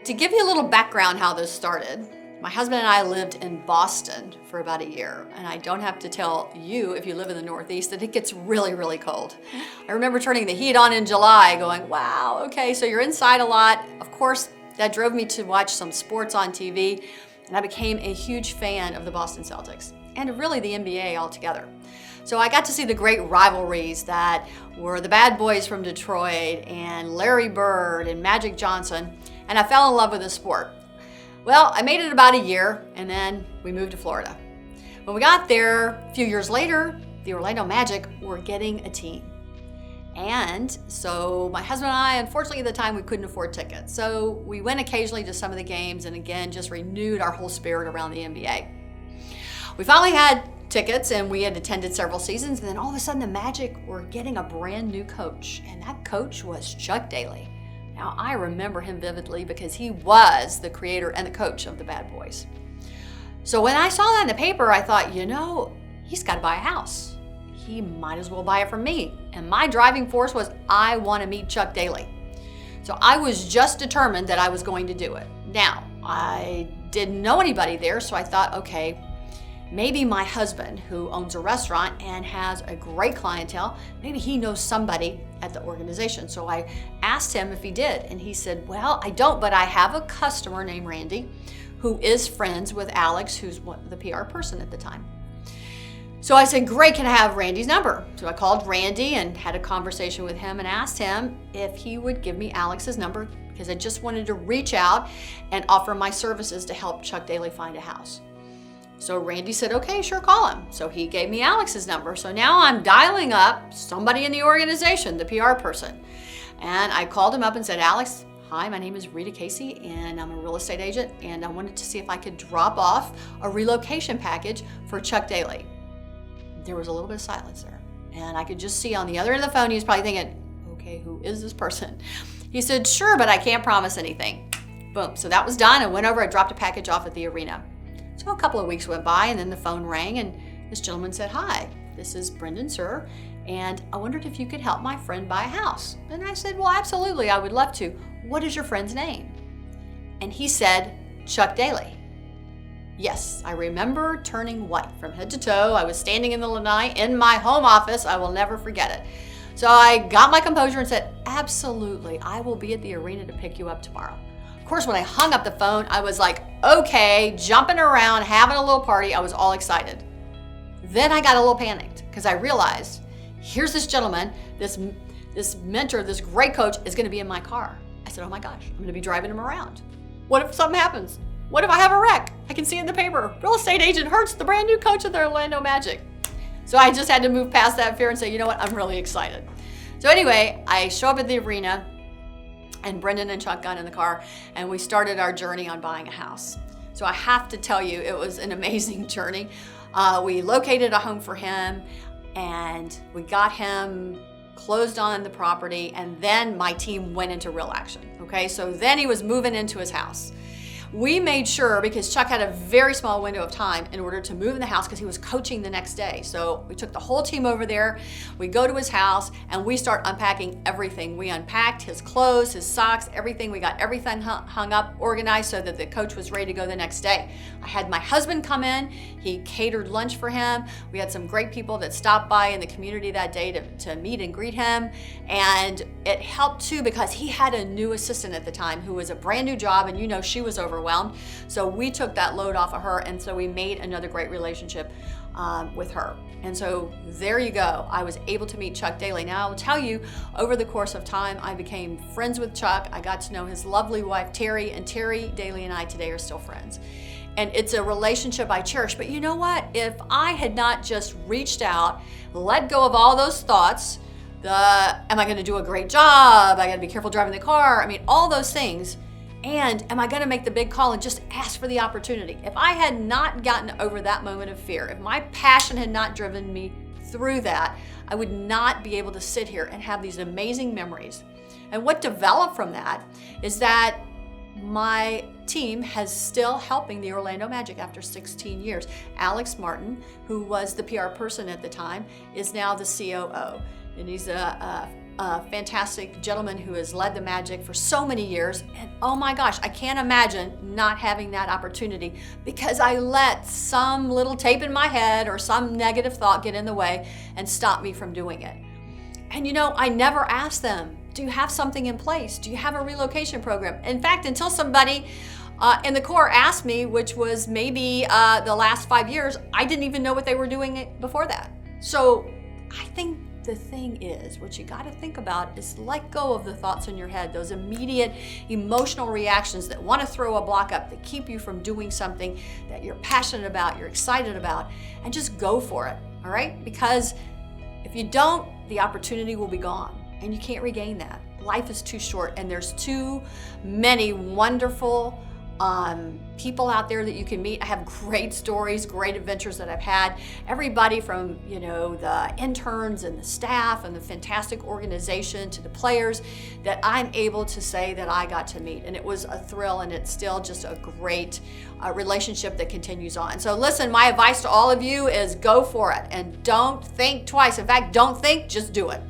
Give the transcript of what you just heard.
To give you a little background how this started, my husband and I lived in Boston for about a year, and I don't have to tell you, if you live in the Northeast, that it gets really, really cold. I remember turning the heat on in July going, wow, okay, so you're inside a lot. Of course, that drove me to watch some sports on TV, and I became a huge fan of the Boston Celtics, and really the NBA altogether. So I got to see the great rivalries that were the bad boys from Detroit and Larry Bird and Magic Johnson, and I fell in love with the sport. Well, I made it about a year, and then we moved to Florida. When we got there, a few years later, the Orlando Magic were getting a team. And so my husband and I, unfortunately at the time, we couldn't afford tickets. So we went occasionally to some of the games and again, just renewed our whole spirit around the NBA. We finally had tickets and we had attended several seasons, and then all of a sudden the Magic were getting a brand new coach, and that coach was Chuck Daly. Now, I remember him vividly because he was the creator and the coach of the Bad Boys. So when I saw that in the paper, I thought, he's got to buy a house. He might as well buy it from me. And my driving force was, I want to meet Chuck Daly. So I was just determined that I was going to do it. Now, I didn't know anybody there, so I thought, okay, maybe my husband, who owns a restaurant and has a great clientele, maybe he knows somebody at the organization. So I asked him if he did, and he said, well, I don't, but I have a customer named Randy who is friends with Alex, who's the PR person at the time. So I said, great, can I have Randy's number? So I called Randy and had a conversation with him and asked him if he would give me Alex's number, because I just wanted to reach out and offer my services to help Chuck Daly find a house. So Randy said, okay, sure, call him. So he gave me Alex's number. So now I'm dialing up somebody in the organization, the PR person. And I called him up and said, Alex, hi, my name is Reeta Casey, and I'm a real estate agent, and I wanted to see if I could drop off a relocation package for Chuck Daly. There was a little bit of silence there. And I could just see on the other end of the phone, he was probably thinking, okay, who is this person? He said, sure, but I can't promise anything. Boom. So that was done. I went over, I dropped a package off at the arena. So a couple of weeks went by, and then the phone rang, and this gentleman said, hi, this is Brendan, sir, and I wondered if you could help my friend buy a house. And I said, well, absolutely, I would love to. What is your friend's name? And he said, Chuck Daly. Yes, I remember turning white from head to toe. I was standing in the lanai in my home office. I will never forget it. So I got my composure and said, absolutely, I will be at the arena to pick you up tomorrow. Of course, when I hung up the phone, I was like, okay, jumping around, having a little party. I was all excited. Then I got a little panicked because I realized, here's this gentleman, this mentor, this great coach is going to be in my car. I said, oh my gosh, I'm going to be driving him around. What if something happens? What if I have a wreck? I can see in the paper, real estate agent hurts the brand new coach of the Orlando Magic. So I just had to move past that fear and say, you know what, I'm really excited. So anyway, I show up at the arena, and Brendan and Chuck got in the car, and we started our journey on buying a house. So I have to tell you, it was an amazing journey. We located a home for him, and we got him closed on the property, and then my team went into real action. Okay, so then he was moving into his house. We made sure, because Chuck had a very small window of time in order to move in the house because he was coaching the next day. So we took the whole team over there, we go to his house, and we start unpacking everything. We unpacked his clothes, his socks, everything. We got everything hung up, organized so that the coach was ready to go the next day. I had my husband come in, he catered lunch for him. We had some great people that stopped by in the community that day to meet and greet him. And it helped too because he had a new assistant at the time who was a brand new job, and she was overwhelmed. So we took that load off of her, and so we made another great relationship with her. And so there you go. I was able to meet Chuck Daly. Now I'll tell you, over the course of time, I became friends with Chuck. I got to know his lovely wife, Terry, and Terry Daly and I today are still friends. And it's a relationship I cherish. But you know what? If I had not just reached out, let go of all those thoughts, am I going to do a great job? I got to be careful driving the car. I mean, all those things. And am I going to make the big call and just ask for the opportunity? If I had not gotten over that moment of fear, if my passion had not driven me through that, I would not be able to sit here and have these amazing memories. And what developed from that is that my team has still helping the Orlando Magic after 16 years. Alex Martin, who was the PR person at the time, is now the COO. And he's a a fantastic gentleman who has led the Magic for so many years. And oh my gosh, I can't imagine not having that opportunity because I let some little tape in my head or some negative thought get in the way and stop me from doing it. And you know, I never asked them, do you have something in place? Do you have a relocation program? In fact, until somebody in the Corps asked me, which was maybe the last 5 years, I didn't even know what they were doing before that. So I think the thing is, what you got to think about is let go of the thoughts in your head, those immediate emotional reactions that want to throw a block up, that keep you from doing something that you're passionate about, you're excited about, and just go for it, all right? Because if you don't, the opportunity will be gone, and you can't regain that. Life is too short, and there's too many wonderful people out there that you can meet. I have great stories, great adventures that I've had. Everybody from, you know, the interns and the staff and the fantastic organization to the players that I'm able to say that I got to meet. And it was a thrill, and it's still just a great relationship that continues on. So listen, my advice to all of you is go for it and don't think twice. In fact, don't think, just do it.